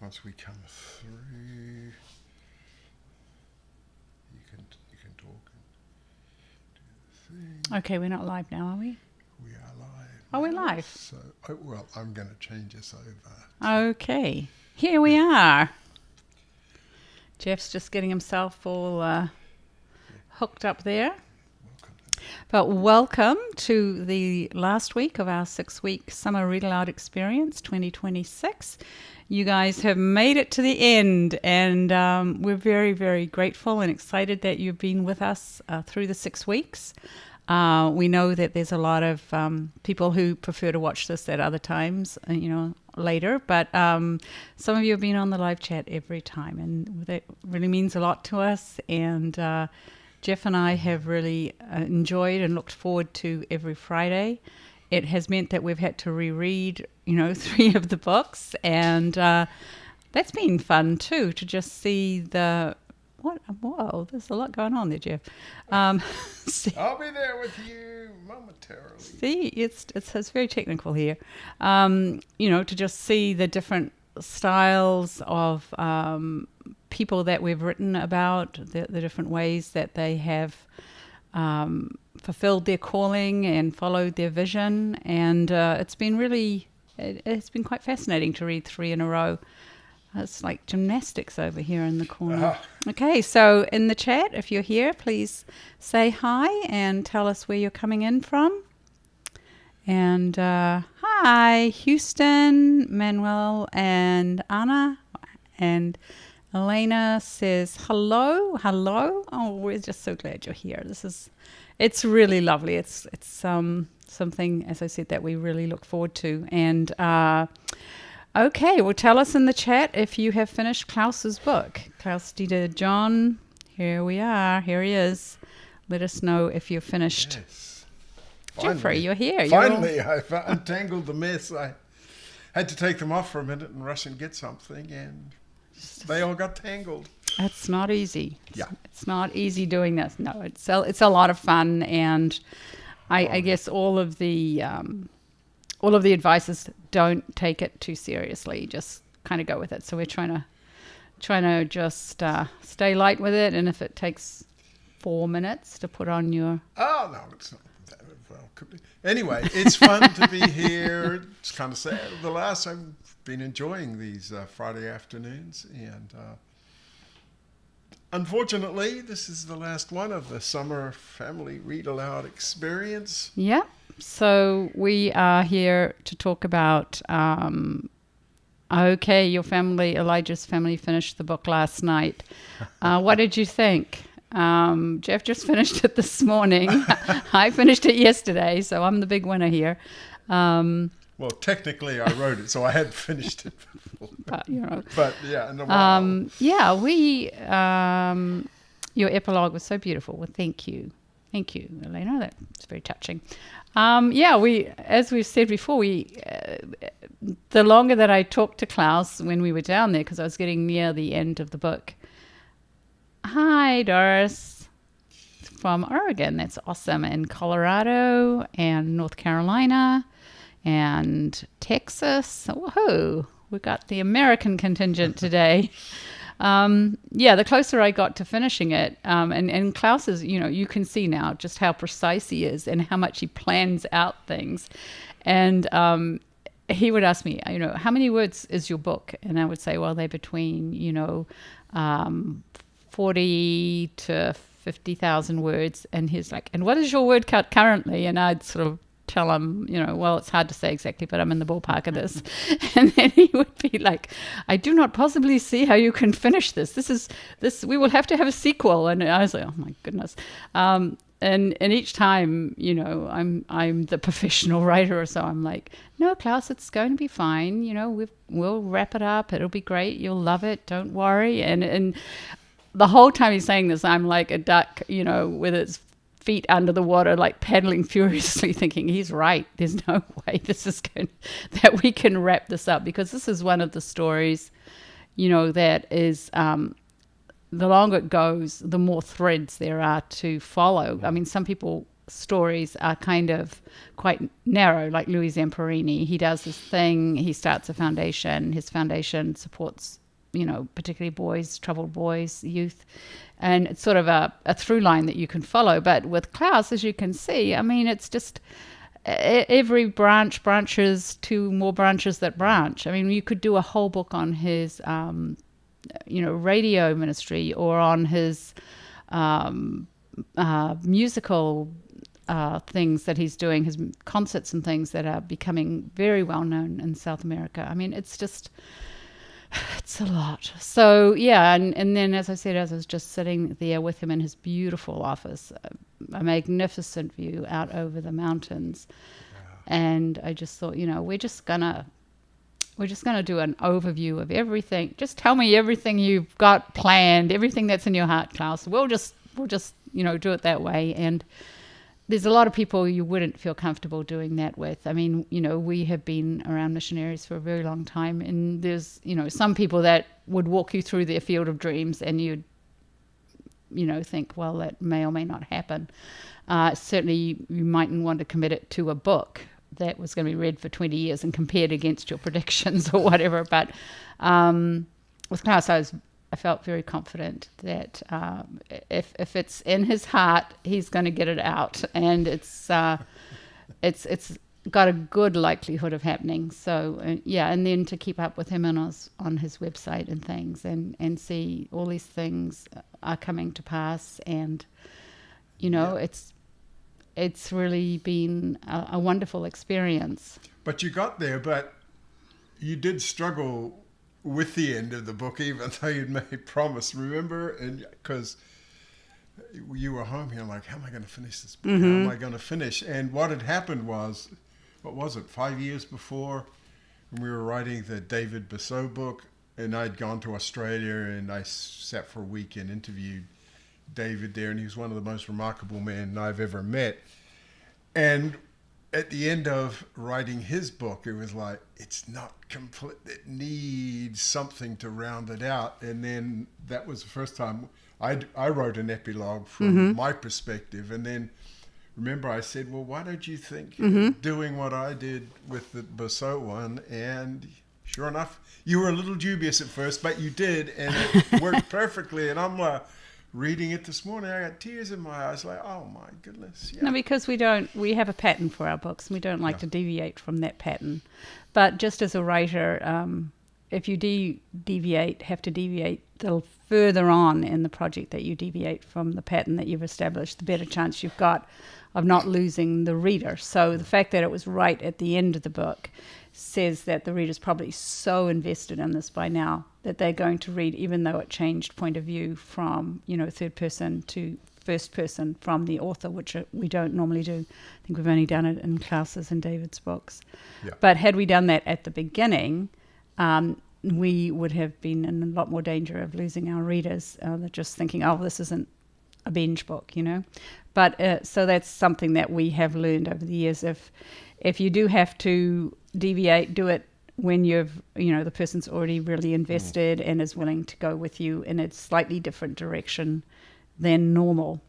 once we come through, you can talk and do the thing. Okay, we're not live now, are we? We are live. Oh, we're live. So, well, I'm going to change this over. Okay, here we are. Geoff's just getting himself all hooked up there. But welcome to the last week of our 6-week Summer Read-Aloud Experience 2026. You guys have made it to the end, and we're very, very grateful and excited that you've been with us through the 6 weeks. We know that there's a lot of people who prefer to watch this at other times, later, but some of you have been on the live chat every time, and that really means a lot to us. And Geoff and I have really enjoyed and looked forward to every Friday. It has meant that we've had to reread, 3 of the books, and that's been fun too, to just see whoa, there's a lot going on there, Geoff. I'll be there with you momentarily. See, it's very technical here. To just see the different styles of people that we've written about, the different ways that they have fulfilled their calling and followed their vision. And it's been quite fascinating to read 3 in a row. It's like gymnastics over here in the corner. Okay, so in the chat, if you're here, please say hi and tell us where you're coming in from. And hi, Houston, Manuel, and Anna. And Elena says hello. Oh, we're just so glad you're here. It's really lovely. It's something, as I said, that we really look forward to. And okay, well, tell us in the chat if you have finished Klaus's book. Klaus-Dieter John, here we are. Here he is. Let us know if you're finished. Yes. Jeffrey, you're here. Finally, I've untangled the mess. I had to take them off for a minute and rush and get something, and they all got tangled. It's not easy. Yeah. It's not easy doing this. No, it's a lot of fun, and I guess all of the advice is don't take it too seriously. Just kind of go with it. So we're trying to just stay light with it. And if it takes 4 minutes to put on your... Oh, no, it's not that well. Could be. Anyway, it's fun to be here. It's kind of sad. I've been enjoying these Friday afternoons. And unfortunately, this is the last one of the Summer Family Read-Aloud Experience. Yeah. So we are here to talk about, Elijah's family finished the book last night. What did you think? Geoff just finished it this morning. I finished it yesterday, so I'm the big winner here. Well, technically I wrote it, so I had finished it before. But yeah, in a while. Your epilogue was so beautiful. Well, thank you. Thank you, Elena. That's very touching. As we've said before, the longer that I talked to Klaus when we were down there, because I was getting near the end of the book. Hi, Doris, from Oregon. That's awesome. And Colorado and North Carolina and Texas. Woohoo! We got the American contingent today. The closer I got to finishing it, and Klaus is, you can see now just how precise he is and how much he plans out things. And he would ask me, how many words is your book? And I would say, well, they're between, 40 to 50,000 words. And he's like, and what is your word count currently? And I'd sort of tell him, well, it's hard to say exactly, but I'm in the ballpark of this. And then he would be like, I do not possibly see how you can finish this. We will have to have a sequel. And I was like, oh my goodness. And each time, I'm the professional writer, so I'm like, no, Klaus, it's going to be fine. We'll wrap it up. It'll be great. You'll love it. Don't worry. And the whole time he's saying this, I'm like a duck, with its feet under the water, like paddling furiously, thinking he's right. There's no way that we can wrap this up, because this is one of the stories, that is, the longer it goes, the more threads there are to follow. I mean, some people stories are kind of quite narrow, like Louis Zamperini. He does this thing, he starts a foundation. His foundation supports, particularly boys, troubled boys, youth. And it's sort of a through line that you can follow. But with Klaus, as you can see, I mean, it's just every branch branches to more branches that branch. I mean, you could do a whole book on his, radio ministry, or on his musical things that he's doing, his concerts and things that are becoming very well known in South America. I mean, it's a lot. So yeah, and then, as I said, as I was just sitting there with him in his beautiful office, a magnificent view out over the mountains, and I just thought, we're just gonna do an overview of everything. Just tell me everything you've got planned, everything that's in your heart, Klaus. We'll just do it that way. And there's a lot of people you wouldn't feel comfortable doing that with. I mean, we have been around missionaries for a very long time, and there's, some people that would walk you through their field of dreams, and you'd, think, well, that may or may not happen. Certainly, you mightn't want to commit it to a book that was going to be read for 20 years and compared against your predictions or whatever. But with Klaus, I felt very confident that if it's in his heart, he's going to get it out, and it's got a good likelihood of happening. So and then to keep up with him on his website and things, and see all these things are coming to pass, and it's really been a wonderful experience. But you got there, but you did struggle with the end of the book, even though you'd made promise, remember? And because you were home here, like, how am I going to finish this book? Mm-hmm. How am I going to finish? And what had happened was, 5 years before, when we were writing the David Bissau book, and I'd gone to Australia, and I sat for a week and interviewed David there, and he was one of the most remarkable men I've ever met. And at the end of writing his book, it was like, it's not complete. It needs something to round it out. And then that was the first time I wrote an epilogue from my perspective. And then remember I said, well, why don't you think doing what I did with the Bissau one? And sure enough, you were a little dubious at first, but you did, and it worked perfectly. And I'm reading it this morning, I got tears in my eyes, like, oh my goodness. Yeah. No, because we have a pattern for our books, and we don't like to deviate from that pattern. But just as a writer, if you have to deviate a little further on in the project, that you deviate from the pattern that you've established, the better chance you've got of not losing the reader. So the fact that it was right at the end of the book says that the reader's probably so invested in this by now that they're going to read, even though it changed point of view from, third person to first person from the author, which we don't normally do. I think we've only done it in Klaus's and David's books. Yeah. But had we done that at the beginning, we would have been in a lot more danger of losing our readers. They're just thinking, oh, this isn't a Benge book, But so that's something that we have learned over the years. If you do have to deviate, do it when the person's already really invested and is willing to go with you in a slightly different direction than normal.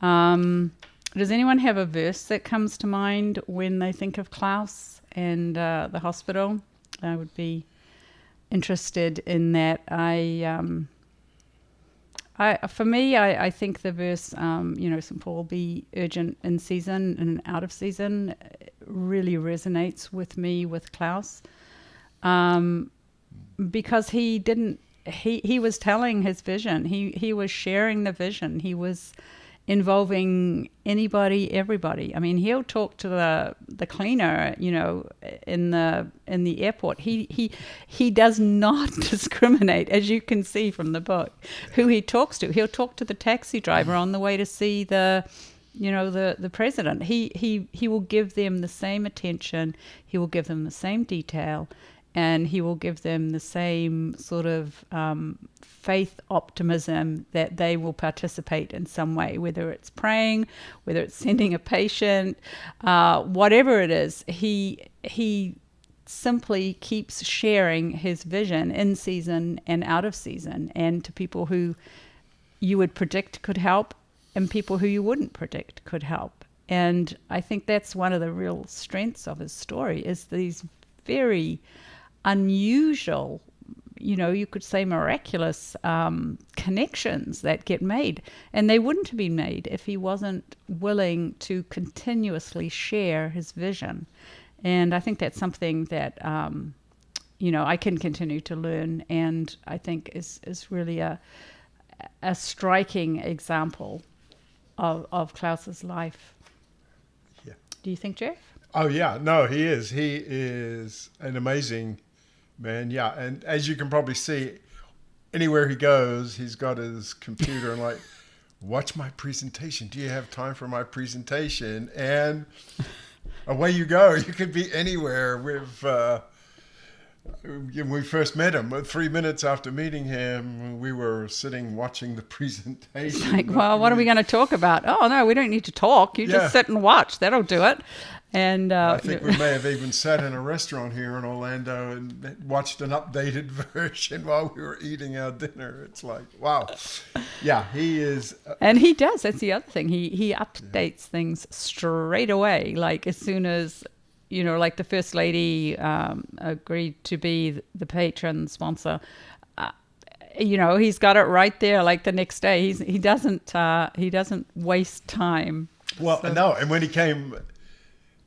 Does anyone have a verse that comes to mind when they think of Klaus and the hospital? I would be interested in that. For me, I think the verse, St. Paul, be urgent in season and out of season, really resonates with me with Klaus, because he was telling his vision. He was sharing the vision. He was involving anybody, everybody. I mean, he'll talk to the cleaner, in the airport. He does not discriminate, as you can see from the book, who he talks to. He'll talk to the taxi driver on the way to see the president. He will give them the same attention. He will give them the same detail, and he will give them the same sort of faith optimism that they will participate in some way, whether it's praying, whether it's sending a patient, whatever it is. He simply keeps sharing his vision in season and out of season, and to people who you would predict could help and people who you wouldn't predict could help. And I think that's one of the real strengths of his story, is these very unusual, you could say miraculous connections that get made. And they wouldn't have been made if he wasn't willing to continuously share his vision. And I think that's something that, I can continue to learn, and I think is really a striking example of Klaus's life. Yeah. Do you think, Geoff? Oh, yeah. No, he is. He is an amazing man. Yeah. And as you can probably see, anywhere he goes, he's got his computer and like, watch my presentation. Do you have time for my presentation? And away you go. You could be anywhere. When we first met him, 3 minutes after meeting him, we were sitting watching the presentation. It's like, well, what are we going to talk about? Oh, no, we don't need to talk. You just sit and watch. That'll do it. And I think we may have even sat in a restaurant here in Orlando and watched an updated version while we were eating our dinner. It's like, wow. Yeah, he is. And he does. That's the other thing. He updates things straight away. Like as soon as, like the First Lady agreed to be the patron sponsor, he's got it right there. Like the next day, he doesn't waste time. Well, no. And when he came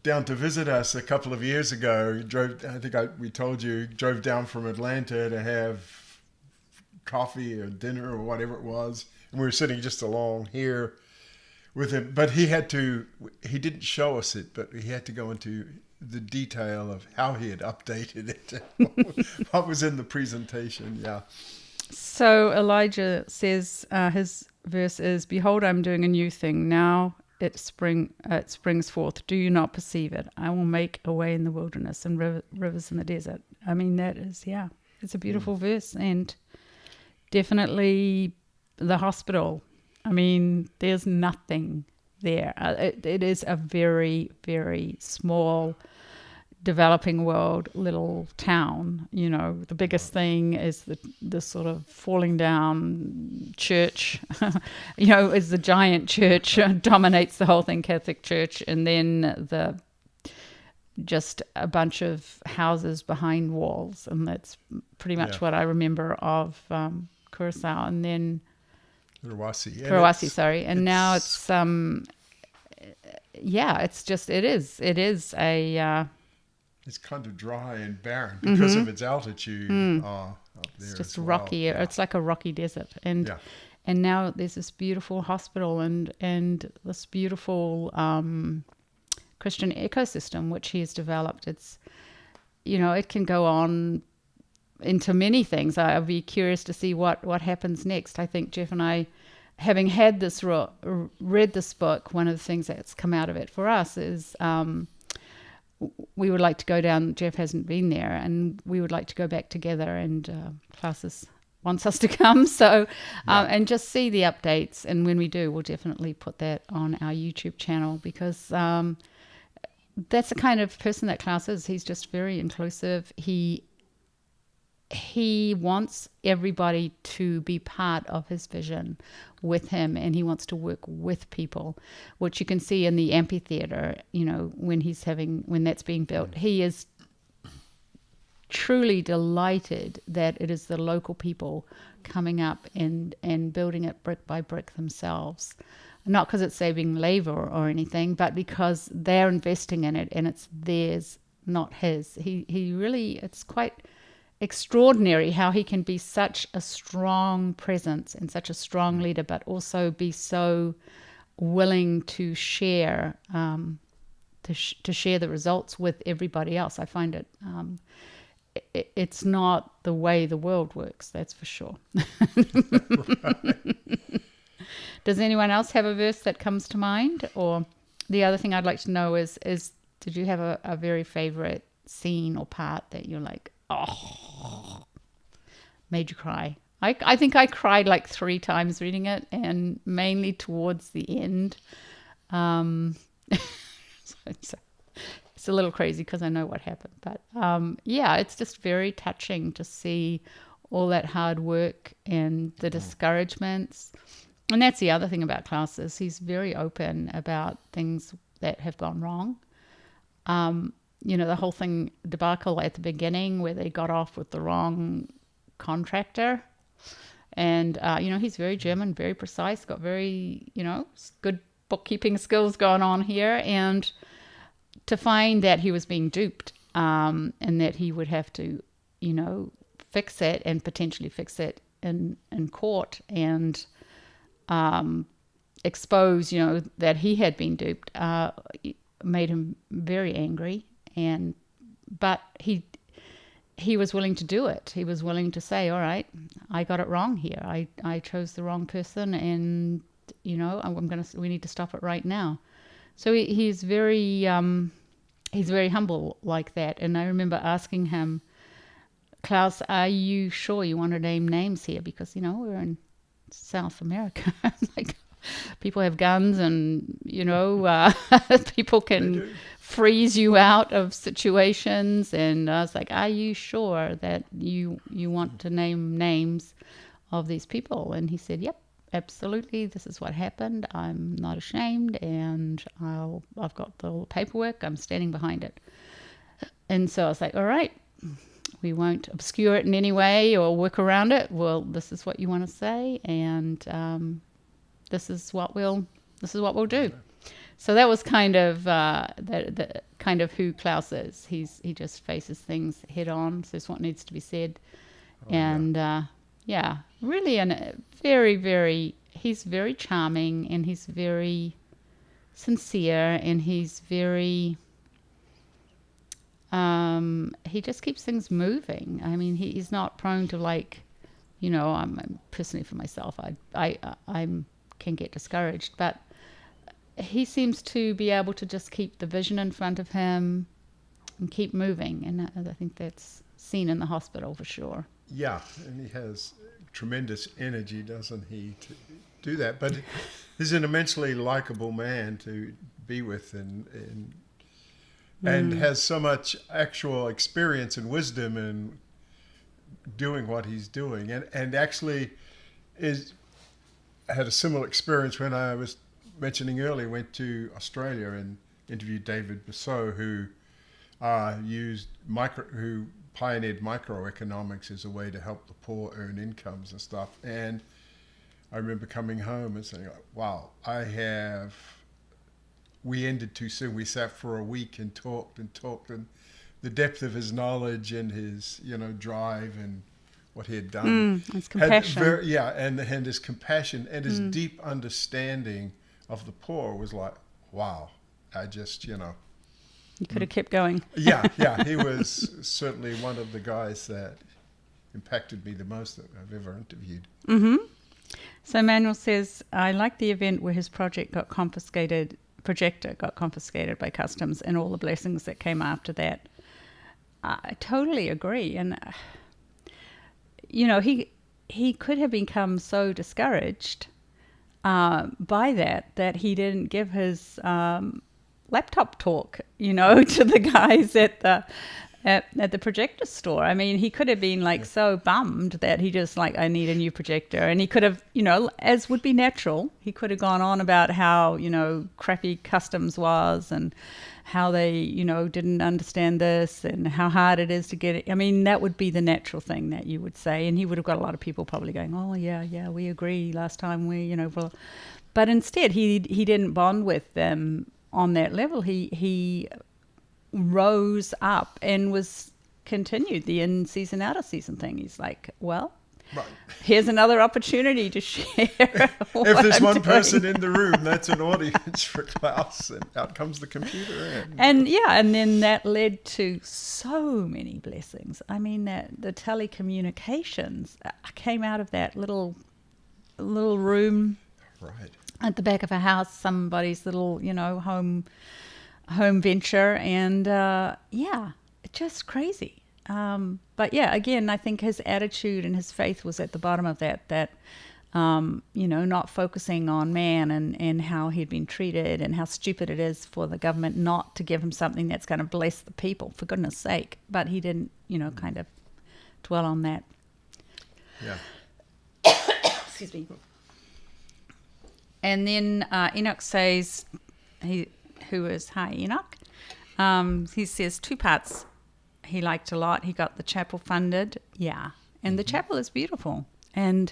down to visit us a couple of years ago, he drove. I think we told you, he drove down from Atlanta to have coffee or dinner or whatever it was, and we were sitting just along here with him. But he didn't show us it, but he had to go into the detail of how he had updated it, what was in the presentation. Yeah. So Elijah says his verse is, "Behold, I'm doing a new thing now. It springs forth. Do you not perceive it? I will make a way in the wilderness and rivers in the desert." I mean, that is, it's a beautiful verse, and definitely the hospital. I mean, there's nothing there. It is a very, very small, developing world little town. The biggest thing is the sort of falling down church, is the giant church, dominates the whole thing, Catholic Church, and then just a bunch of houses behind walls, and that's pretty much what I remember of Curacao, and then Kawasaki, sorry, and now it's it is a it's kind of dry and barren because of its altitude up there. It's just rocky. Yeah. It's like a rocky desert, and now there's this beautiful hospital and this beautiful Christian ecosystem which he has developed. It's it can go on into many things. I'll be curious to see what happens next. I think Geoff and I, having had this read this book, one of the things that's come out of it for us is we would like to go down. Geoff hasn't been there, and we would like to go back together, and Klaus wants us to come, so and just see the updates. And when we do, we'll definitely put that on our YouTube channel, because that's the kind of person that Klaus is. He's just very inclusive. He wants everybody to be part of his vision with him, and he wants to work with people, which you can see in the amphitheater, when that's being built. He is truly delighted that it is the local people coming up and building it brick by brick themselves. Not because it's saving labor or anything, but because they're investing in it and it's theirs, not his. He really, it's quite extraordinary how he can be such a strong presence and such a strong leader, but also be so willing to share to share the results with everybody else. I find it it's not the way the world works, that's for sure. Does anyone else have a verse that comes to mind? Or the other thing I'd like to know is did you have a very favorite scene or part that you're like, oh, made you cry? I think I cried like 3 times reading it, and mainly towards the end. So it's a little crazy because I know what happened, but it's just very touching to see all that hard work and the discouragements. And that's the other thing about Klaus, is he's very open about things that have gone wrong. The whole thing debacle at the beginning where they got off with the wrong contractor. And, he's very German, very precise, got very, good bookkeeping skills going on here. And to find that he was being duped and that he would have to, fix it and potentially fix it in court and expose, that he had been duped, made him very angry. But he was willing to do it. He was willing to say, all right, I got it wrong here. I chose the wrong person, and we need to stop it right now. So he's very humble like that. And I remember asking him, Klaus, are you sure you want to name names here? Because, we're in South America. Like, people have guns and, people can freeze you out of situations. And I was like, are you sure that you want to name names of these people? And he said, yep, absolutely. This is what happened. I'm not ashamed. And I've got the paperwork. I'm standing behind it. And so I was like, all right, we won't obscure it in any way or work around it. Well, this is what you want to say. And, this is what we'll do. So that was kind of the kind of who Klaus is. He just faces things head on, says what needs to be said, really, and very, very. He's very charming, and he's very sincere, and he's very. He just keeps things moving. I mean, he's not prone to I'm personally for myself. I'm can get discouraged, but he seems to be able to just keep the vision in front of him and keep moving, and I think that's seen in the hospital for sure. Yeah, and he has tremendous energy, doesn't he, to do that? But he's an immensely likable man to be with, and has so much actual experience and wisdom in doing what he's doing, and actually I had a similar experience when I was mentioning earlier, went to Australia and interviewed David Basso, who who pioneered microeconomics as a way to help the poor earn incomes and stuff. And I remember coming home and saying, wow, we ended too soon. We sat for a week and talked, and the depth of his knowledge and his, drive and what he had done. His compassion. And his compassion and his deep understanding of the poor was like, wow, I just, You could have kept going. Yeah, he was certainly one of the guys that impacted me the most that I've ever interviewed. Mm-hmm. So Manuel says, I like the event where his projector got confiscated by customs and all the blessings that came after that. I totally agree. And he could have become so discouraged by that he didn't give his laptop talk, to the guys at the projector store. I mean, he could have been so bummed that he just I need a new projector. And he could have, as would be natural, he could have gone on about how, crappy customs was and how they, didn't understand this and how hard it is to get it. I mean, that would be the natural thing that you would say. And he would have got a lot of people probably going, oh, yeah, we agree. Last time but instead he didn't bond with them on that level. He rose up and continued the in-season, out-of-season thing. He's like, well, right, here's another opportunity to share. If there's one person in the room, that's an audience for Klaus, and out comes the computer. And then that led to so many blessings. I mean, the telecommunications came out of that little room, right, at the back of a house, somebody's little, home venture, and just crazy. But yeah, again, I think his attitude and his faith was at the bottom of that not focusing on man and how he'd been treated and how stupid it is for the government not to give him something that's going to bless the people, for goodness sake. But he didn't, kind of dwell on that. Yeah. Excuse me. And then Enoch says, he who is Hi Enoch. He says 2 parts he liked a lot. He got the chapel funded. Yeah. And the chapel is beautiful. And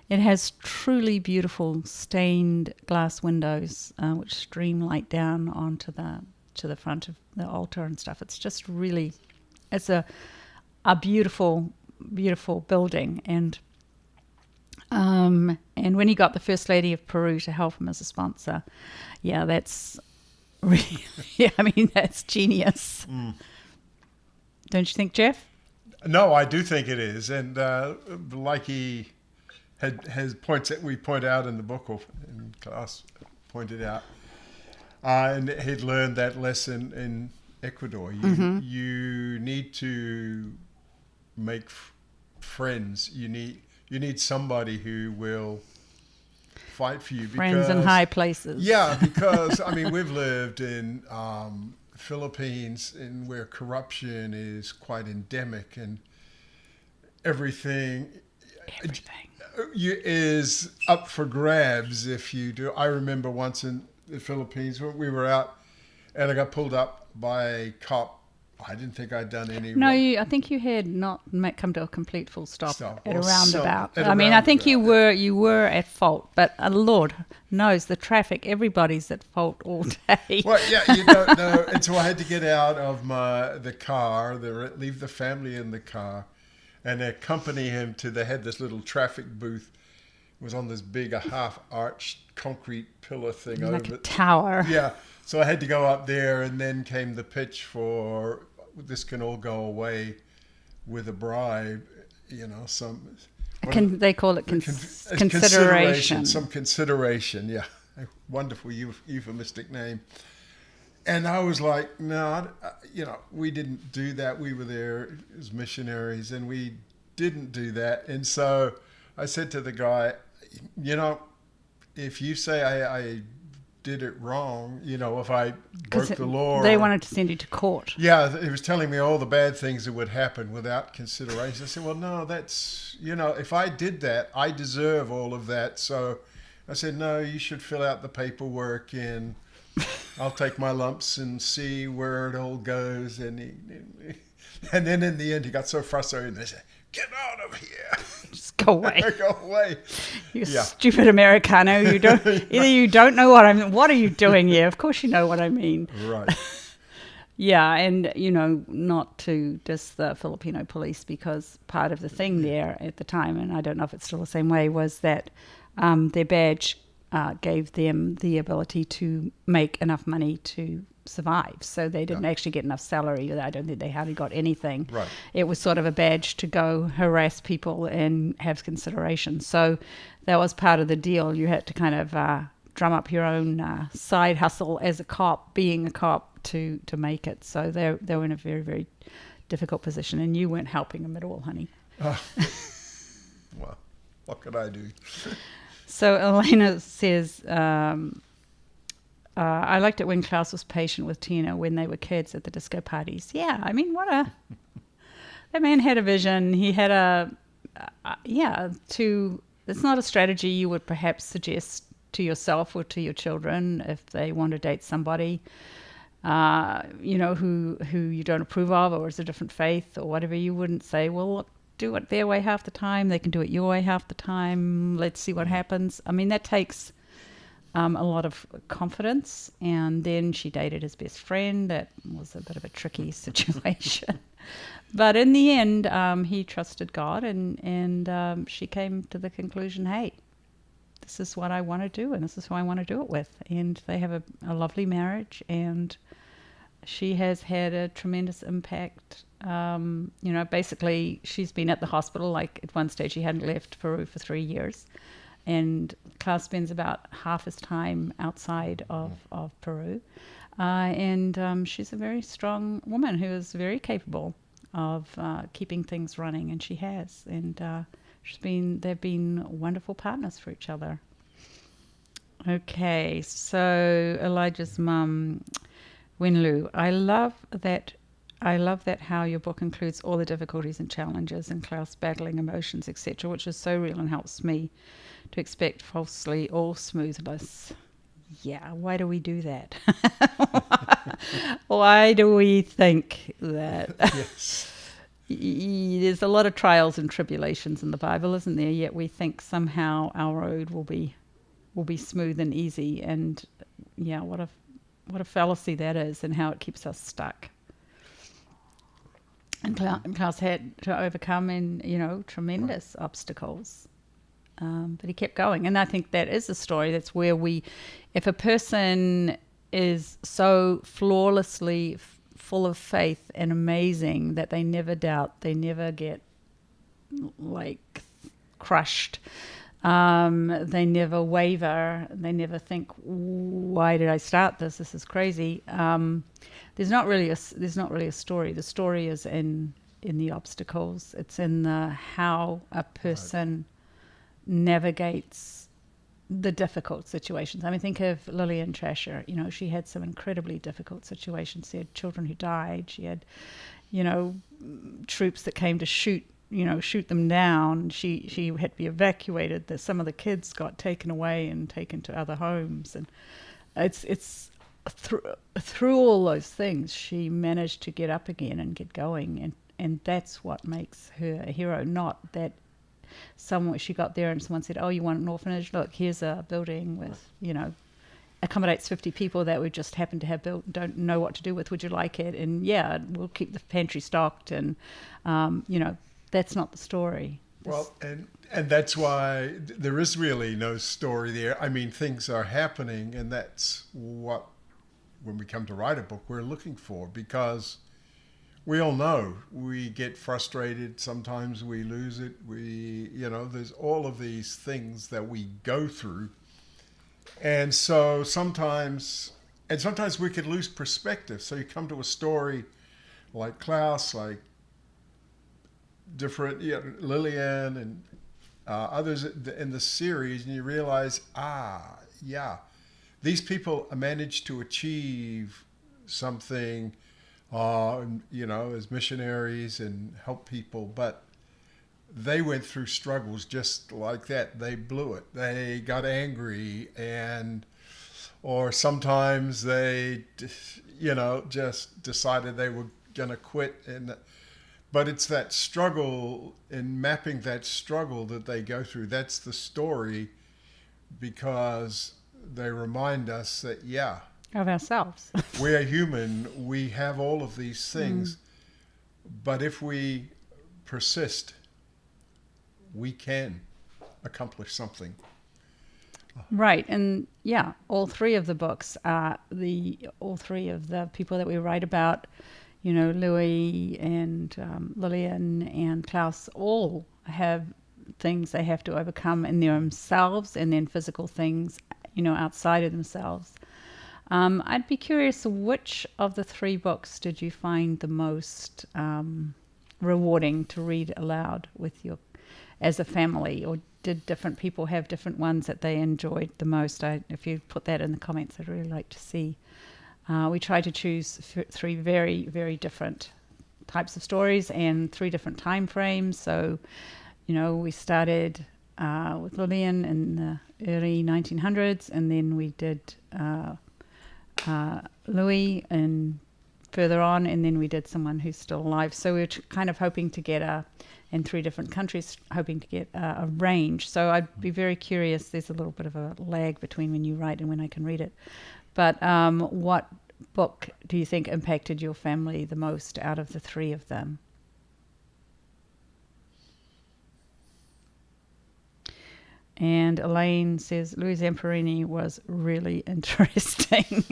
it has truly beautiful stained glass windows, which stream light down onto the front of the altar and stuff. It's just really, it's a beautiful, beautiful building. And when he got the First Lady of Peru to help him as a sponsor, yeah, that's really, I mean, that's genius. Don't you think, Geoff? No, I do think it is. And like he has points that we point out in the book, or in class pointed out, and he'd learned that lesson in Ecuador. You need to make friends. You need somebody who will fight for you. Friends in high places. Yeah, because I mean, we've lived in Philippines, where corruption is quite endemic, and everything is up for grabs if you do. I remember once in the Philippines when we were out, and I got pulled up by a cop. I didn't think I'd done any wrong. I think you had not come to a complete full stop at a roundabout. At I mean, I think you roundabout, were at fault, but Lord knows the traffic. Everybody's at fault all day. Well, yeah, you don't know. And so I had to get out of the car, leave the family in the car, and accompany him to. They had this little traffic booth. It was on this big, half-arched concrete pillar thing like over a tower. Yeah. So I had to go up there, and then came the pitch for this can all go away with a bribe, They call it consideration. Some consideration, yeah. A wonderful euphemistic name. And I was like, no, we didn't do that. We were there as missionaries, and we didn't do that. And so I said to the guy, if you say I did it wrong, if I broke the law. They wanted to send you to court. Yeah, he was telling me all the bad things that would happen without consideration. I said, well, no, that's, if I did that, I deserve all of that. So I said, no, you should fill out the paperwork, and I'll take my lumps and see where it all goes. And then in the end, he got so frustrated, and they said, get out of here. Just go away. Go away. You stupid Americano. You don't know what I'm. What are you doing here? Of course you know what I mean. Right. Yeah, and not to diss the Filipino police, because part of the thing there at the time, and I don't know if it's still the same way, was that their badge gave them the ability to make enough money to survive. So they didn't actually get enough salary. I don't think they hardly got anything. Right. It was sort of a badge to go harass people and have consideration. So that was part of the deal. You had to kind of drum up your own side hustle as a cop, being a cop, to make it. So they were in a very, very difficult position, and you weren't helping them at all, honey. Well, what could I do? So Elena says, I liked it when Klaus was patient with Tina when they were kids at the disco parties. Yeah, I mean, that man had a vision. He had it's not a strategy you would perhaps suggest to yourself or to your children if they want to date somebody, who you don't approve of, or is a different faith or whatever. You wouldn't say, well, look, do it their way half the time. They can do it your way half the time. Let's see what happens. I mean, that takes a lot of confidence. And then she dated his best friend. That was a bit of a tricky situation. But in the end, he trusted God, and she came to the conclusion, hey, this is what I want to do, and this is who I want to do it with. And they have a lovely marriage, and she has had a tremendous impact. Basically, she's been at the hospital. Like at one stage, she hadn't left Peru for 3 years. And Klaus spends about half his time outside of Peru. And she's a very strong woman who is very capable of keeping things running, and she has. And they've been wonderful partners for each other. Okay, so Elijah's mum, Winlu, I love that how your book includes all the difficulties and challenges and Klaus battling emotions, etc., which is so real and helps me to expect falsely all smoothness. Yeah, why do we do that? Why do we think that? Yes. There's a lot of trials and tribulations in the Bible, isn't there? Yet we think somehow our road will be smooth and easy. And yeah, what a fallacy that is, and how it keeps us stuck. And Klaus had to overcome, tremendous obstacles. But he kept going. And I think that is a story. That's where if a person is so flawlessly full of faith and amazing that they never doubt, they never get crushed, they never waver, they never think, why did I start this? This is crazy. There's not really a story. The story is in the obstacles. It's in how a person navigates the difficult situations. I mean, think of Lillian Trasher. She had some incredibly difficult situations. She had children who died. She had, troops that came to shoot them down. She had to be evacuated. Some of the kids got taken away and taken to other homes. And it's through all those things, she managed to get up again and get going. And that's what makes her a hero, not that she got there and someone said, oh, you want an orphanage? Look, here's a building with, accommodates 50 people that we just happen to have built and don't know what to do with. Would you like it? And yeah, we'll keep the pantry stocked. And, that's not the story. Well, and that's why there is really no story there. I mean, things are happening, and that's what, when we come to write a book, we're looking for, because we all know we get frustrated. Sometimes we lose it. There's all of these things that we go through. And so sometimes we could lose perspective. So you come to a story like Klaus, like different, Lillian and others in the series, and you realize, these people managed to achieve something as missionaries and help people, but they went through struggles just like that. They blew it. They got angry, or sometimes they, just decided they were going to quit. But it's that struggle, in mapping that struggle that they go through. That's the story, because they remind us that, of ourselves. We are human. We have all of these things. But if we persist, we can accomplish something. Right. And all three of the books are all three of the people that we write about, Louis and Lillian and Klaus, all have things they have to overcome in themselves, and then physical things, outside of themselves. I'd be curious, which of the three books did you find the most rewarding to read aloud as a family, or did different people have different ones that they enjoyed the most? If you put that in the comments, I'd really like to see. We tried to choose three very, very different types of stories and three different time frames. So, we started with Lillian in the early 1900s, and then we did Louis and further on, and then we did someone who's still alive. So we were kind of hoping to get in three different countries, hoping to get a range. So I'd be very curious. There's a little bit of a lag between when you write and when I can read it. But what book do you think impacted your family the most out of the three of them? And Elaine says Louis Zamperini was really interesting.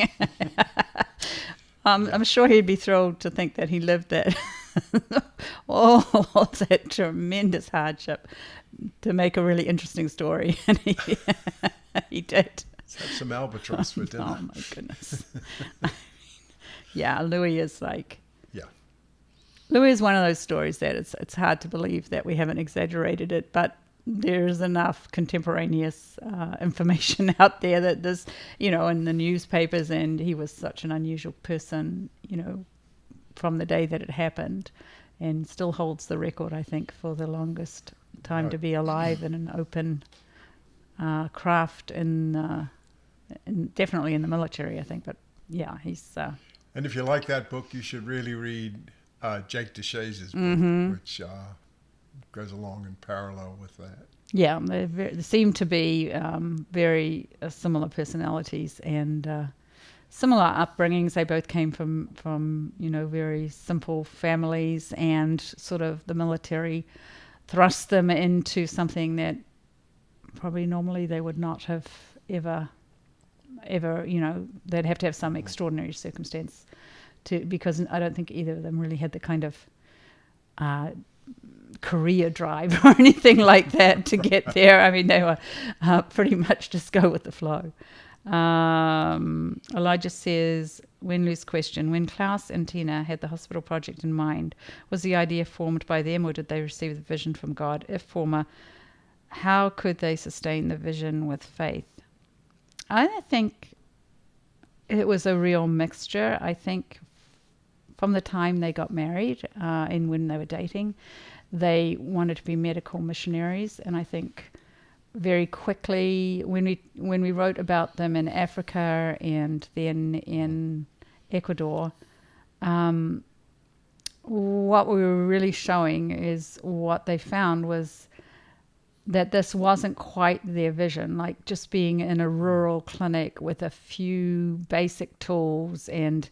I'm sure he'd be thrilled to think that he lived that all that tremendous hardship to make a really interesting story, and he did. Let's have some albatross for dinner. Oh my goodness! Louis is Louis is one of those stories that it's hard to believe that we haven't exaggerated it, but there's enough contemporaneous information out there that there's, in the newspapers, and he was such an unusual person, from the day that it happened, and still holds the record, I think, for the longest time to be alive in an open craft in and definitely in the military, I think. But yeah, he's. And if you like that book, you should really read Jake DeShaze's book, which goes along in parallel with that. Yeah, they seem to be very similar personalities and similar upbringings. They both came from very simple families, and sort of the military thrust them into something that probably normally they would not have ever, they'd have to have some extraordinary circumstance because I don't think either of them really had the kind of career drive or anything like that to get there. I mean, they were pretty much just go with the flow. Elijah says, Wenlu's question, when Klaus and Tina had the hospital project in mind, was the idea formed by them or did they receive the vision from God? If former, how could they sustain the vision with faith? I think it was a real mixture. I think from the time they got married and when they were dating, they wanted to be medical missionaries, and I think very quickly when we wrote about them in Africa and then in Ecuador, what we were really showing is what they found was that this wasn't quite their vision, like just being in a rural clinic with a few basic tools and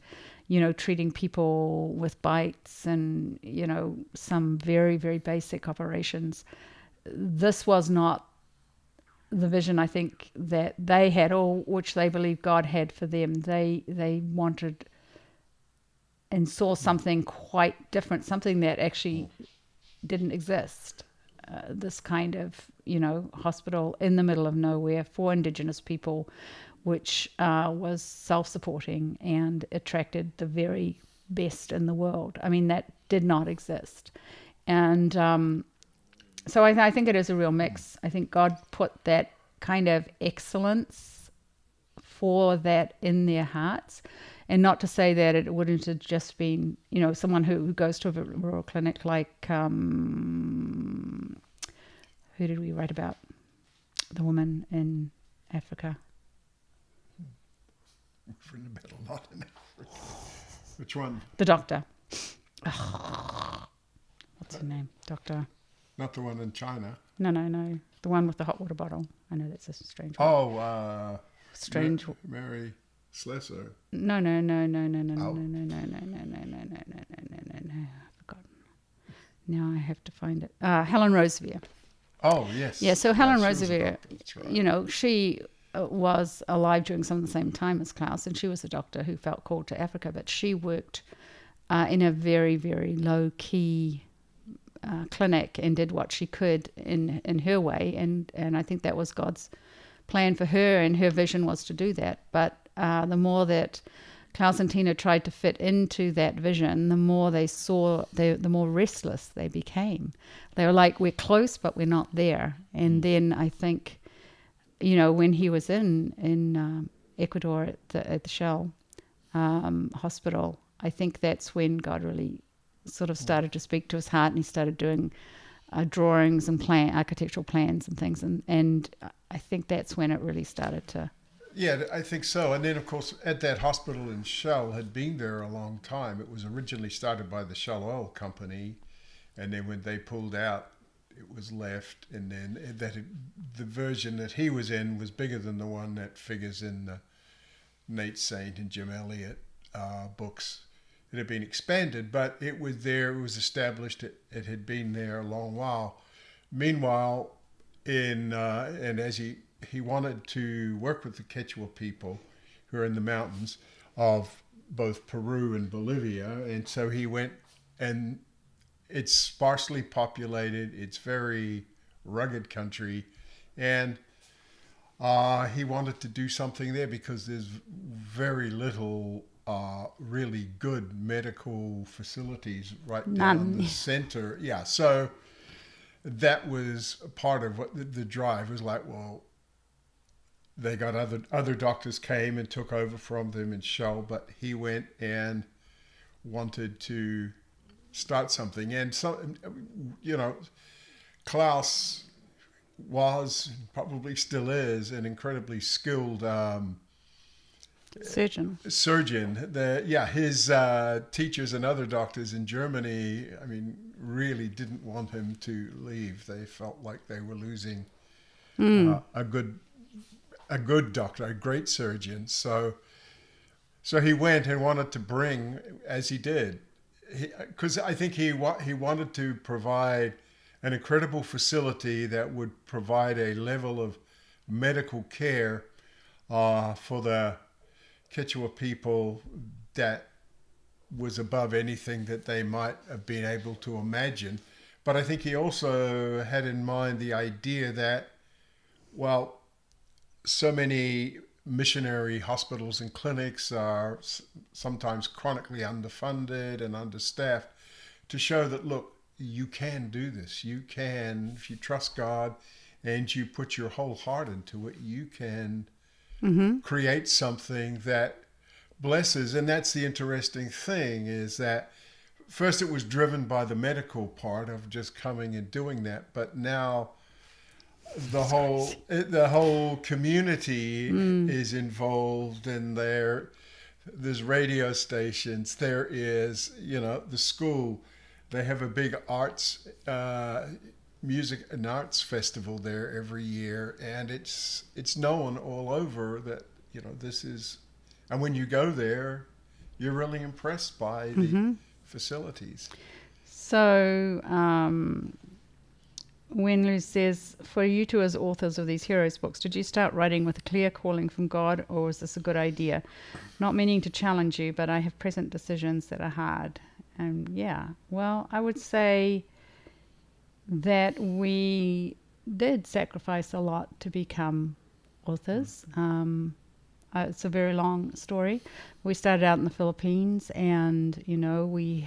treating people with bites and, some very, very basic operations. This was not the vision, I think, that they had, or which they believed God had for them. They wanted and saw something quite different, something that actually didn't exist. This kind of, hospital in the middle of nowhere for Indigenous people, which was self-supporting and attracted the very best in the world. I mean, that did not exist. And so I think it is a real mix. I think God put that kind of excellence for that in their hearts. And not to say that it wouldn't have just been, someone who goes to a rural clinic like, who did we write about? The woman in Africa. We've written about a lot in Africa. Which one? The doctor. What's her name? Doctor. Not the one in China. No. The one with the hot water bottle. I know that's a strange one. Oh, strange. Mary Slessor. No. I've forgotten. Now I have to find it. Helen Roseveare. Oh, yes. Yeah, so Helen Roseveare, right. She was alive during some of the same time as Klaus, and she was a doctor who felt called to Africa, but she worked in a very, very low-key clinic and did what she could in her way, and I think that was God's plan for her, and her vision was to do that. But the more that Klaus and Tina tried to fit into that vision, the more they saw, the more restless they became. They were like, we're close, but we're not there. And then I think, when he was in Ecuador at the Shell hospital, I think that's when God really sort of started to speak to his heart, and he started doing drawings and architectural plans and things. And I think that's when it really started to... Yeah, I think so. And then, of course, at that hospital in Shell had been there a long time. It was originally started by the Shell Oil Company, and then when they pulled out, it was left. And then the version that he was in was bigger than the one that figures in the Nate Saint and Jim Elliott books. It had been expanded, but it was there. It was established. It had been there a long while. Meanwhile, and as he wanted to work with the Quechua people who are in the mountains of both Peru and Bolivia. And so he went, and it's sparsely populated. It's very rugged country. And he wanted to do something there because there's very little really good medical facilities right down the center. Yeah, so that was part of what the drive was like. Well, they got other doctors came and took over from them in Shell, but he went and wanted to start something. And so, Klaus was, probably still is, an incredibly skilled Surgeon. His teachers and other doctors in Germany, I mean, really didn't want him to leave. They felt like they were losing a good doctor, a great surgeon. So he went and wanted to bring, as he did, because I think he wanted to provide an incredible facility that would provide a level of medical care for the Quechua people that was above anything that they might have been able to imagine. But I think he also had in mind the idea that, well, so many missionary hospitals and clinics are sometimes chronically underfunded and understaffed, to show that, look, you can do this. You can, if you trust God and you put your whole heart into it, you can create something that blesses. And that's the interesting thing, is that first it was driven by the medical part of just coming and doing that, but now the whole community is involved, and there's radio stations, there is, the school, they have a big arts music and arts festival there every year, and it's known all over that this is, and when you go there, you're really impressed by the facilities. So when Lou says, for you two as authors of these heroes books, did you start writing with a clear calling from God, or was this a good idea? Not meaning to challenge you, but I have present decisions that are hard. And well, I would say that we did sacrifice a lot to become authors. It's a very long story. We started out in the Philippines, and we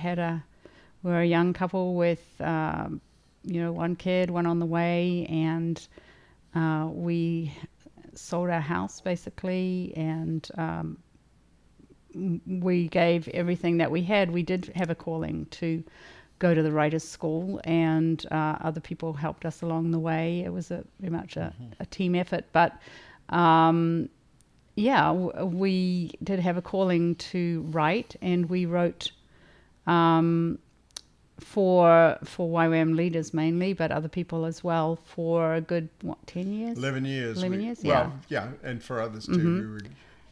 were a young couple with one kid, one on the way, and we sold our house basically, and we gave everything that we had. We did have a calling to go to the writers' school, and other people helped us along the way. It was very much a team effort, but we did have a calling to write, and we wrote for YWAM leaders mainly, but other people as well, for a good 10 years? 11 years. 11 years, Well, and for others too. We were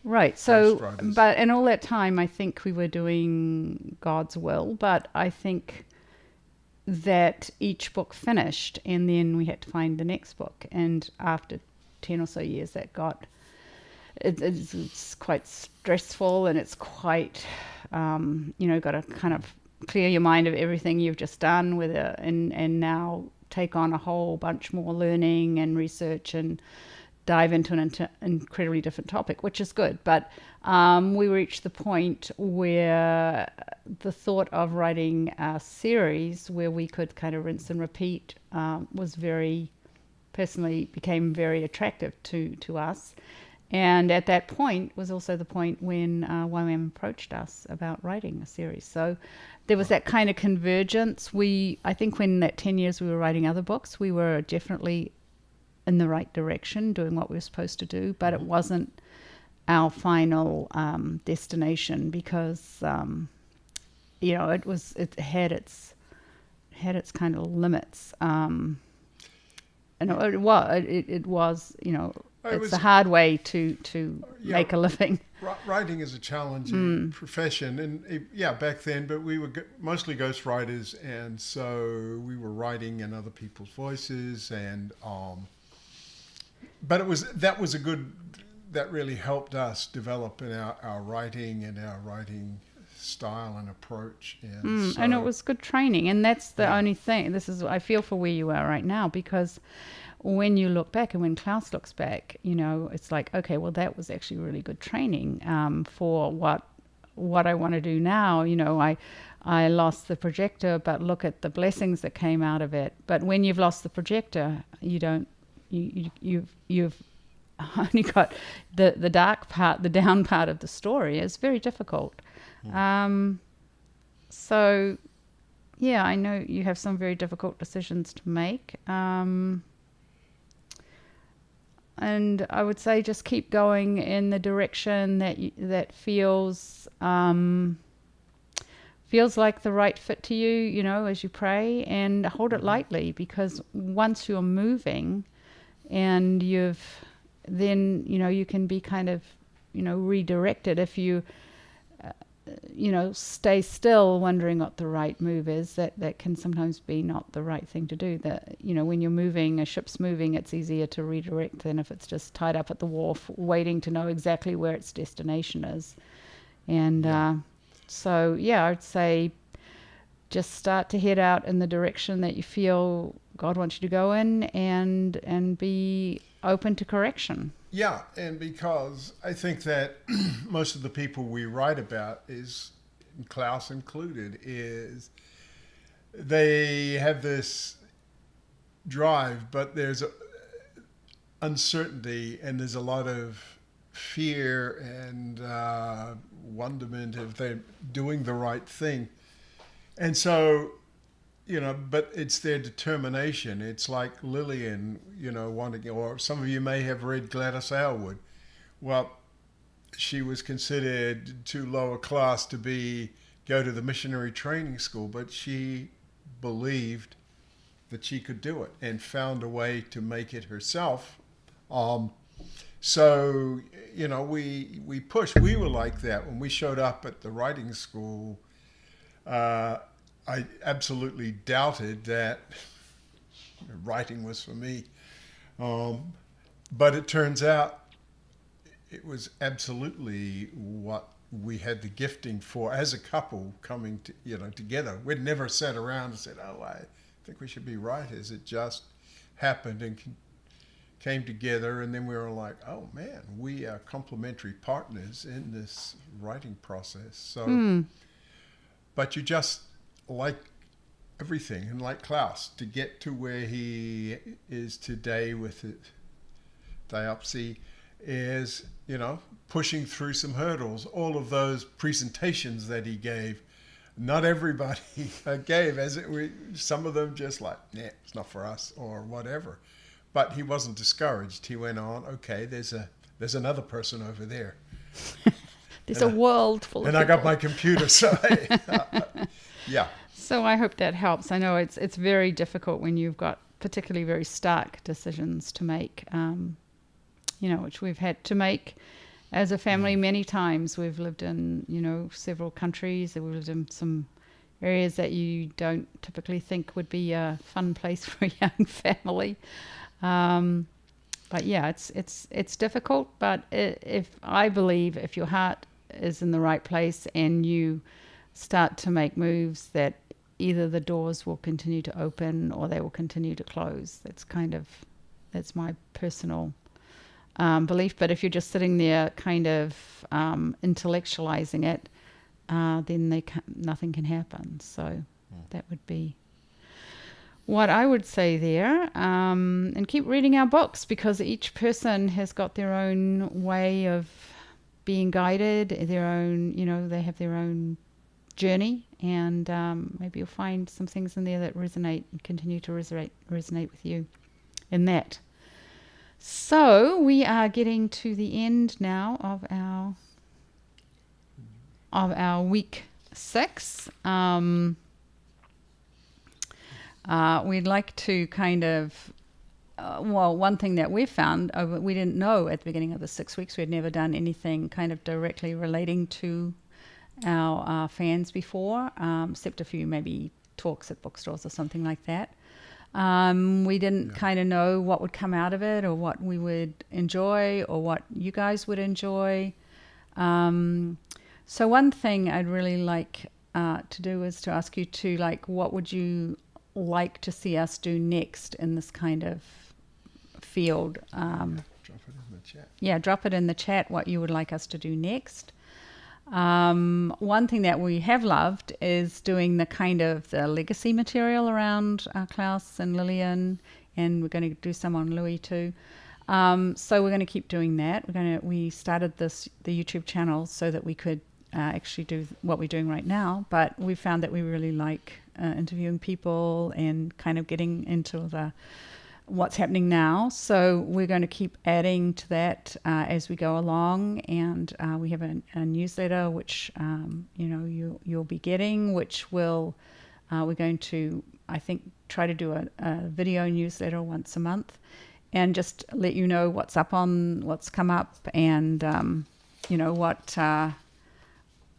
right. So, ghostwriters. but in all that time, I think we were doing God's will, but I think that each book finished, and then we had to find the next book, and after 10 or so years, that it's quite stressful, and it's quite got to kind of clear your mind of everything you've just done with it, and now take on a whole bunch more learning and research and dive into an incredibly different topic, which is good. But we reached the point where the thought of writing a series where we could kind of rinse and repeat became very attractive to us. And at that point was also the point when YWAM approached us about writing a series. So there was that kind of convergence. I think when that 10 years we were writing other books, we were definitely in the right direction, doing what we were supposed to do, but it wasn't our final destination, because it had its kind of limits, and it was it's a hard way to make a living. Writing is a challenging profession, and back then, but we were mostly ghostwriters, and so we were writing in other people's voices, and but that really helped us develop in our writing and our writing style and approach, and it was good training, and that's the only thing. I feel for where you are right now, because when you look back, and when Klaus looks back, it's like, okay, well, that was actually really good training for what I want to do now. I lost the projector, but look at the blessings that came out of it. But when you've lost the projector, you've only got the dark part, the down part of the story. It's very difficult. So, I know you have some very difficult decisions to make. and I would say just keep going in the direction that feels like the right fit to you, as you pray, and hold it lightly, because once you're moving and then you can be kind of, redirected. If you, stay still wondering what the right move is, that can sometimes be not the right thing to do. That, when you're moving, a ship's moving, it's easier to redirect than if it's just tied up at the wharf waiting to know exactly where its destination is. And so, I'd say just start to head out in the direction that you feel God wants you to go in, and be open to correction. Yeah, and because I think that most of the people we write about, is Klaus included, is they have this drive, but there's uncertainty, and there's a lot of fear and wonderment if they're doing the right thing. And so, but it's their determination. It's like Lillian, wanting, or some of you may have read Gladys Aylward. Well, she was considered too low a class to go to the missionary training school, but she believed that she could do it and found a way to make it herself. So, we push. We were like that when we showed up at the writing school. I absolutely doubted that writing was for me. But it turns out it was absolutely what we had the gifting for as a couple coming together. We'd never sat around and said, oh, I think we should be writers. It just happened and came together, and then we were like, oh man, we are complementary partners in this writing process. So, but you just, like everything, and like Klaus, to get to where he is today with his diopsy is, pushing through some hurdles. All of those presentations that he gave, not everybody gave, some of them just like, nah, it's not for us or whatever. But he wasn't discouraged. He went on, okay, there's another person over there. There's a world full of people. And I got my computer, so yeah. So I hope that helps. I know it's very difficult when you've got particularly very stark decisions to make, which we've had to make as a family many times. We've lived in, several countries. We've lived in some areas that you don't typically think would be a fun place for a young family. But yeah, it's difficult. But if your heart is in the right place and you start to make moves, that either the doors will continue to open or they will continue to close. That's my personal belief. But if you're just sitting there kind of intellectualizing it, then nothing can happen. So that would be what I would say there. And keep reading our books, because each person has got their own way of being guided, their own, they have their own journey, and maybe you'll find some things in there that resonate and continue to resonate with you in that. So we are getting to the end now of our week 6. We'd like to kind of, one thing that we found, we didn't know at the beginning of the 6 weeks, we had never done anything kind of directly relating to our fans before, except a few maybe talks at bookstores or something like that. We didn't kind of know what would come out of it, or what we would enjoy, or what you guys would enjoy. So one thing I'd really like to do is to ask you to, what would you like to see us do next in this kind of field? Drop it in the chat. Yeah, drop it in the chat what you would like us to do next. One thing that we have loved is doing the kind of the legacy material around Klaus and Lillian, and we're going to do some on Louis too. So we're going to keep doing that. We started the YouTube channel so that we could actually do what we're doing right now, but we found that we really like interviewing people and kind of getting into what's happening now. So we're going to keep adding to that as we go along, and we have a newsletter which you'll be getting, which will we're going to, I think, try to do a video newsletter once a month, and just let you know what's come up, and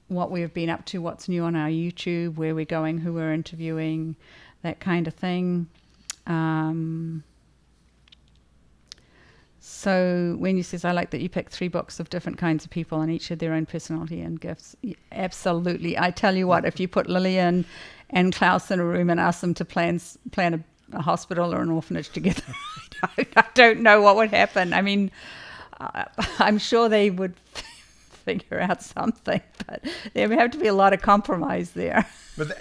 what we've been up to, what's new on our YouTube, where we're going, who we're interviewing, that kind of thing. So Wendy says, I like that you picked 3 books of different kinds of people and each had their own personality and gifts. Absolutely. I tell you what, if you put Lillian and Klaus in a room and ask them to plan a hospital or an orphanage together, I don't know what would happen. I mean, I'm sure they would figure out something, but there would have to be a lot of compromise there.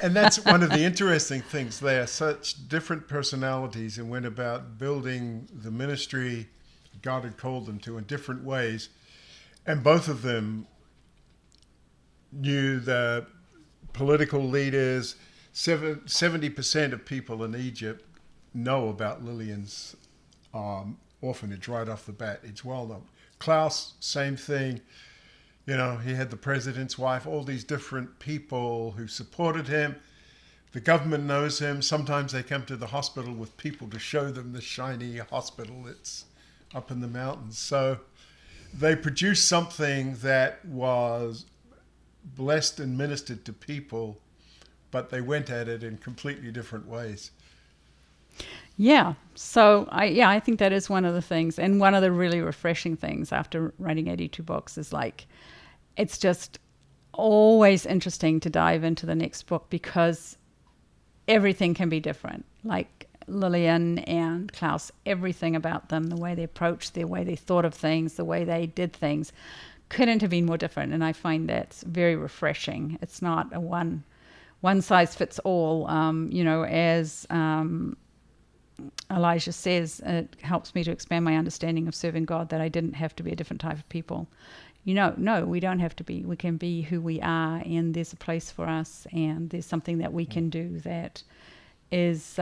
And that's one of the interesting things. They are such different personalities and went about building the ministry God had called them to in different ways. And both of them knew the political leaders. 70% of people in Egypt know about Lillian's orphanage right off the bat. It's well known. Klaus, same thing. He had the president's wife, all these different people who supported him. The government knows him. Sometimes they come to the hospital with people to show them the shiny hospital that's up in the mountains. So they produced something that was blessed and ministered to people, but they went at it in completely different ways. Yeah. So I think that is one of the things, and one of the really refreshing things after writing 82 books is it's just always interesting to dive into the next book because everything can be different. Like Lillian and Klaus, everything about them, the way they approached, the way they thought of things, the way they did things, couldn't have been more different. And I find that's very refreshing. It's not a one size fits all. As Elijah says, it helps me to expand my understanding of serving God, that I didn't have to be a different type of people. No, we don't have to be. We can be who we are, and there's a place for us, and there's something that we can do that is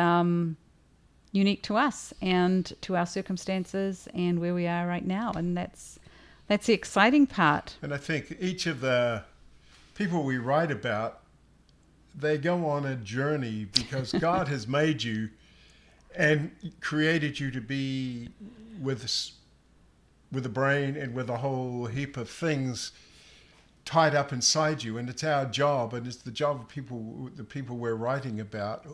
unique to us and to our circumstances and where we are right now. And that's the exciting part. And I think each of the people we write about, they go on a journey because God has made you and created you to be with a brain and with a whole heap of things tied up inside you. And it's our job, and it's the job of the people we're writing about,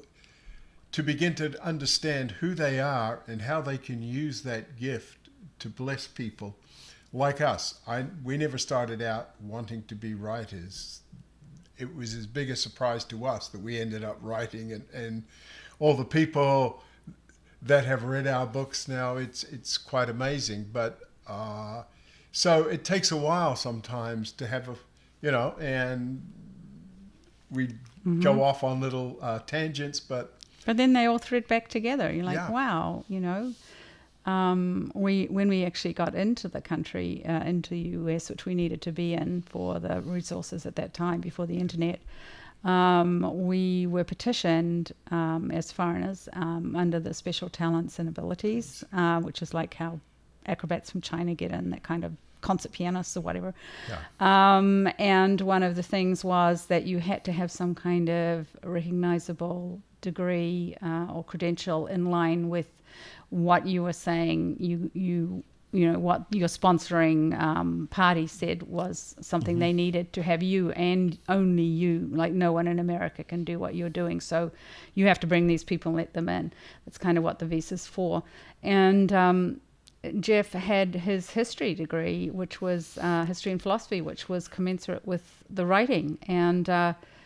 to begin to understand who they are and how they can use that gift to bless people like us. We never started out wanting to be writers. It was as big a surprise to us that we ended up writing, and all the people that have read our books now, it's quite amazing. But so it takes a while sometimes to have and we go off on little tangents, but then they all thread back together. You're like, yeah. Wow, when we actually got into the country, into the US, which we needed to be in for the resources at that time before the internet, we were petitioned as foreigners under the special talents and abilities, which is like how acrobats from China get in, that kind of concert pianists or whatever. Yeah. And one of the things was that you had to have some kind of recognizable degree or credential in line with what you were saying what your sponsoring party said was something they needed to have you, and only you. Like, no one in America can do what you're doing, so you have to bring these people and let them in. That's kind of what the visa's for. And Geoff had his history degree, which was history and philosophy, which was commensurate with the writing. And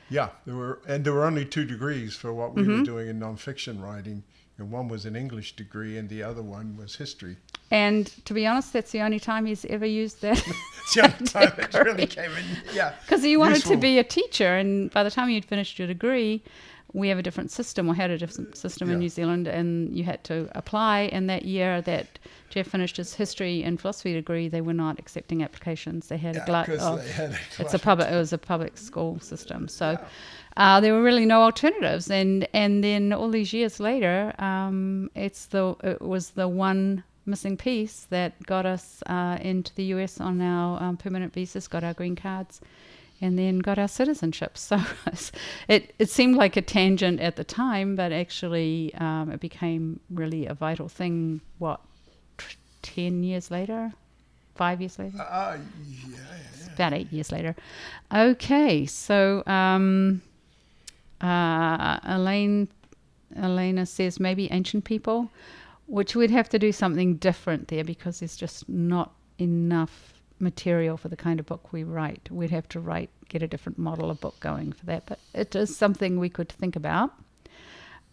yeah, there were only 2 degrees for what we were doing in nonfiction writing, and one was an English degree, and the other one was history. And to be honest, that's the only time he's ever used that. It's the only time it really came in. Yeah, because he wanted to be a teacher, and by the time you'd finished your degree, we have a different system, or had a different system in New Zealand, and you had to apply in that year that Geoff finished his history and philosophy degree, they were not accepting applications. They had a glut of. It was a public school system, so there were really no alternatives. And then all these years later, it was the one missing piece that got us into the US on our permanent visas, got our green cards, and then got our citizenship. So it seemed like a tangent at the time, but actually it became really a vital thing. 10 years later, 5 years later? It's about 8 years later. Okay, so Elena says maybe ancient people, which we'd have to do something different there because there's just not enough material for the kind of book we write. We'd have to get a different model of book going for that, but it is something we could think about.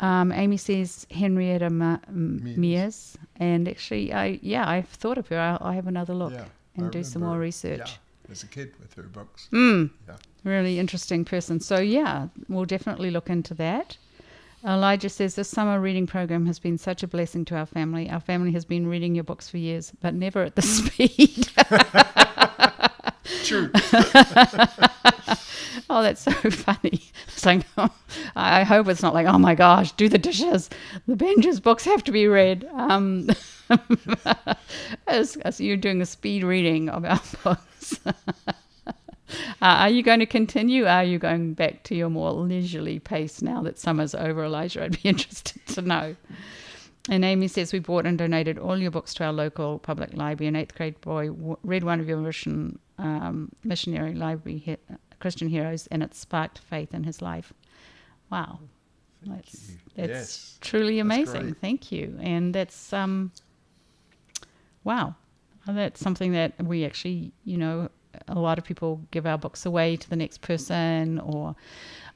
Amy says Henrietta Mears, and actually, I've thought of her. I'll have another look and do some more research. Yeah, as a kid with her books. Really interesting person. So we'll definitely look into that. Elijah says this summer reading program has been such a blessing to our family. Our family has been reading your books for years, but never at the speed. True. Oh, that's so funny. It's like, I hope it's not like, oh my gosh, do the dishes. The Benge's books have to be read. As you're doing a speed reading of our books. Are you going to continue? Are you going back to your more leisurely pace now that summer's over, Elijah? I'd be interested to know. And Amy says, we bought and donated all your books to our local public library. An 8th grade boy read one of your missionary library Christian heroes, and it sparked faith in his life. Wow. That's truly amazing. Thank you. And that's, wow. That's something that we actually, a lot of people give our books away to the next person. Or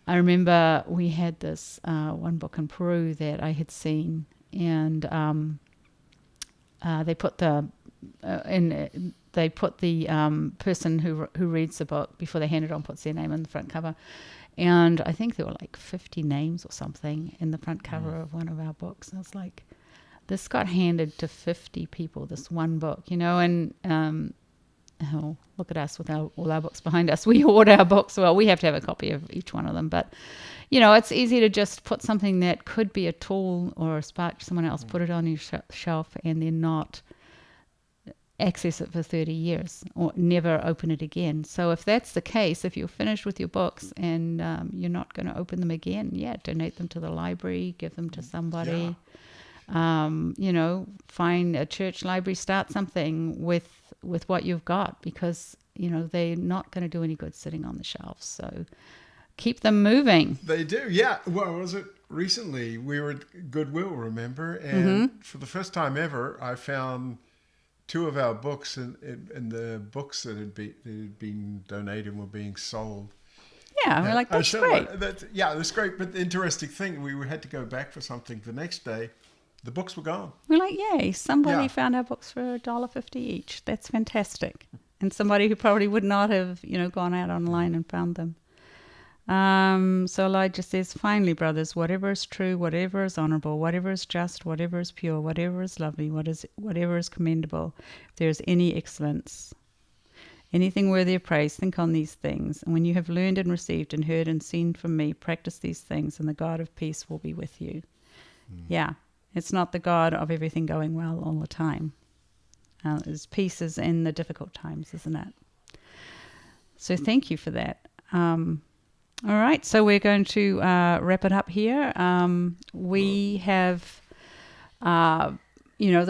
I remember we had this one book in Peru that I had seen, and they put the person who reads the book before they hand it on puts their name on the front cover, and I think there were like 50 names or something in the front cover of one of our books. And I was like, this got handed to 50 people, this one book, and look at us with all our books behind us. We hoard our books. Well, we have to have a copy of each one of them, but it's easy to just put something that could be a tool or a spark to someone else, put it on your shelf, and then not access it for 30 years or never open it again. So if that's the case, if you're finished with your books and you're not going to open them again, donate them to the library, give them to somebody. Find a church library, start something with what you've got, because they're not going to do any good sitting on the shelves. So keep them moving. They do, yeah. Well, was it recently? We were at Goodwill, remember? And for the first time ever, I found 2 of our books in the books that had been donated were being sold. Yeah, we're like, that's great. That's great. But the interesting thing, we had to go back for something the next day. The books were gone. We're like, yay, somebody found our books for $1.50 each. That's fantastic. And somebody who probably would not have, gone out online and found them. So Elijah says, finally, brothers, whatever is true, whatever is honorable, whatever is just, whatever is pure, whatever is lovely, whatever is commendable, if there is any excellence, anything worthy of praise, think on these things. And when you have learned and received and heard and seen from me, practice these things, and the God of peace will be with you. Yeah. It's not the God of everything going well all the time. His peace is in the difficult times, isn't it? So thank you for that. All right, so we're going to wrap it up here. We have, the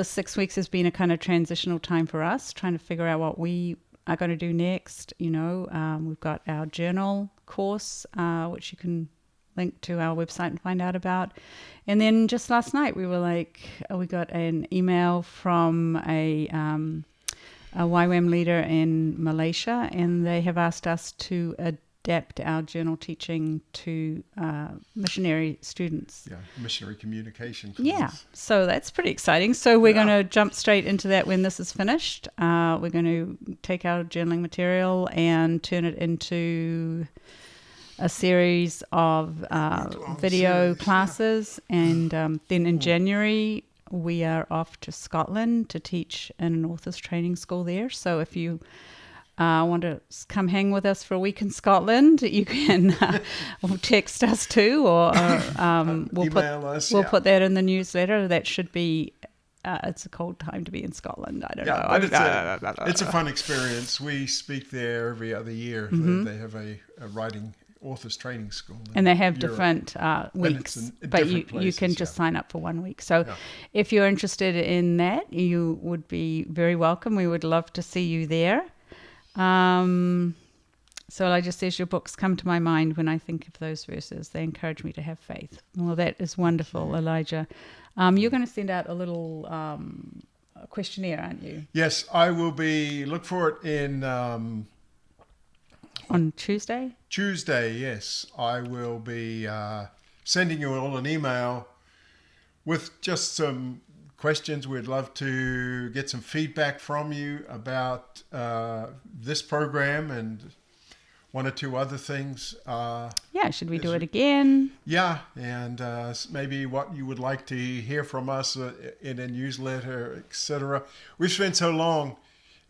6 weeks has been a kind of transitional time for us, trying to figure out what we are going to do next. We've got our journal course, which you can link to our website and find out about. And then just last night we were like, we got an email from a YWAM leader in Malaysia, and they have asked us to adapt our journal teaching to missionary students. Yeah, missionary communication. Yeah, so that's pretty exciting. So we're going to jump straight into that when this is finished. We're going to take our journaling material and turn it into a series of video classes, and then in January we are off to Scotland to teach in an author's training school there. So if you want to come hang with us for a week in Scotland, you can text us too, or email us. We'll put that in the newsletter. That should be. It's a cold time to be in Scotland. I don't know. But it's a fun experience. We speak there every other year. Mm-hmm. They have a writing authors training school. And they have different weeks, but you can just sign up for 1 week. So if you're interested in that, you would be very welcome. We would love to see you there. So Elijah says, your books come to my mind when I think of those verses. They encourage me to have faith. Well, that is wonderful, Elijah. You're going to send out a little questionnaire, aren't you? Yes, I will be. Look for it in... on Tuesday? Tuesday, yes. I will be sending you all an email with just some questions. We'd love to get some feedback from you about this program and one or two other things. Should we do it again? Yeah, and maybe what you would like to hear from us in a newsletter, etc. We've spent so long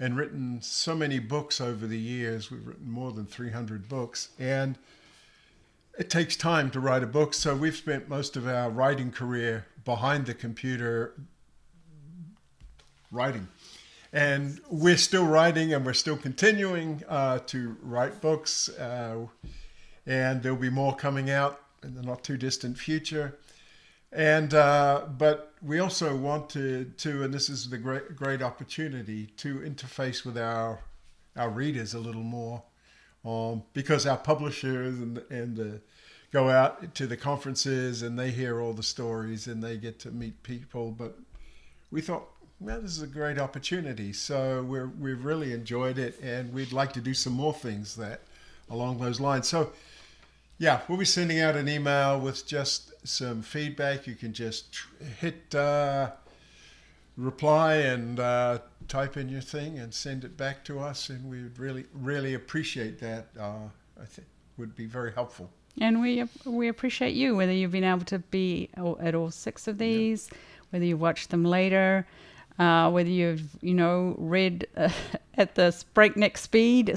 and written so many books over the years. We've written more than 300 books, and it takes time to write a book. So we've spent most of our writing career behind the computer writing. And we're still writing, and we're still continuing to write books. And there'll be more coming out in the not too distant future. And but we also want to, and this is the great opportunity, to interface with our readers a little more, because our publishers and go out to the conferences and they hear all the stories and they get to meet people. But we thought, well, this is a great opportunity. So we've really enjoyed it, and we'd like to do some more things along those lines. So yeah, we'll be sending out an email with just some feedback. You can just hit reply and type in your thing and send it back to us, and we would really, really appreciate that. I think would be very helpful. And we appreciate you, whether you've been able to be at all 6 of these, whether you've watched them later, whether you've read at the breakneck speed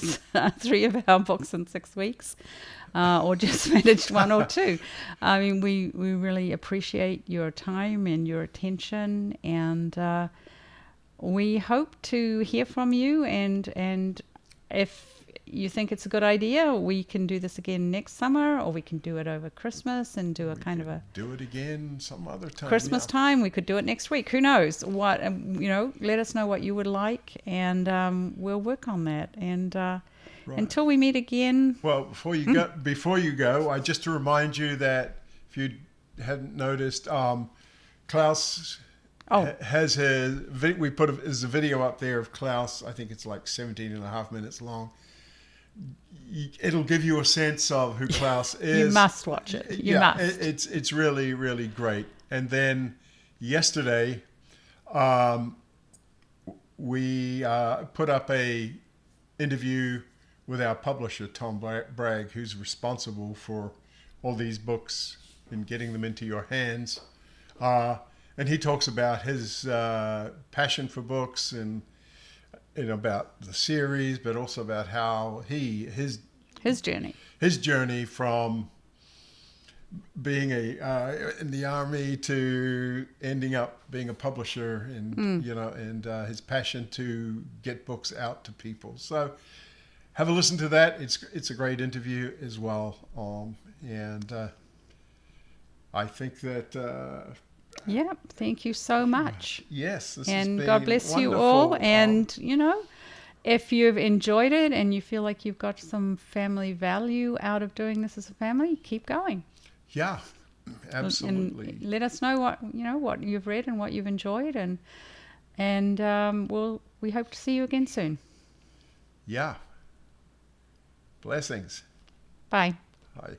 3 of our books in 6 weeks. Or just managed 1 or 2. I mean, we really appreciate your time and your attention, and we hope to hear from you. And if you think it's a good idea, we can do this again next summer, or we can do it over Christmas and do do it again some other time. Christmas time. We could do it next week. Who knows? What let us know what you would like, and we'll work on that. And right. Until we meet again. Well, before you go, just to remind you that if you hadn't noticed, Klaus has we put a video up there of Klaus. I think it's like 17 and a half minutes long. It'll give you a sense of who Klaus is. You must watch it. You must. It's really, really great. And then yesterday, we put up a interview with our publisher, Tom Bragg, who's responsible for all these books and getting them into your hands. And he talks about his passion for books and about the series, but also about how his journey from being in the army to ending up being a publisher, and and his passion to get books out to people. So have a listen to that. It's a great interview as well. And I think that... thank you so much. Yes. And God bless you all. And, if you've enjoyed it and you feel like you've got some family value out of doing this as a family, keep going. Yeah, absolutely. And let us know what you've read and what you've enjoyed. And we hope to see you again soon. Yeah. Blessings. Bye. Bye.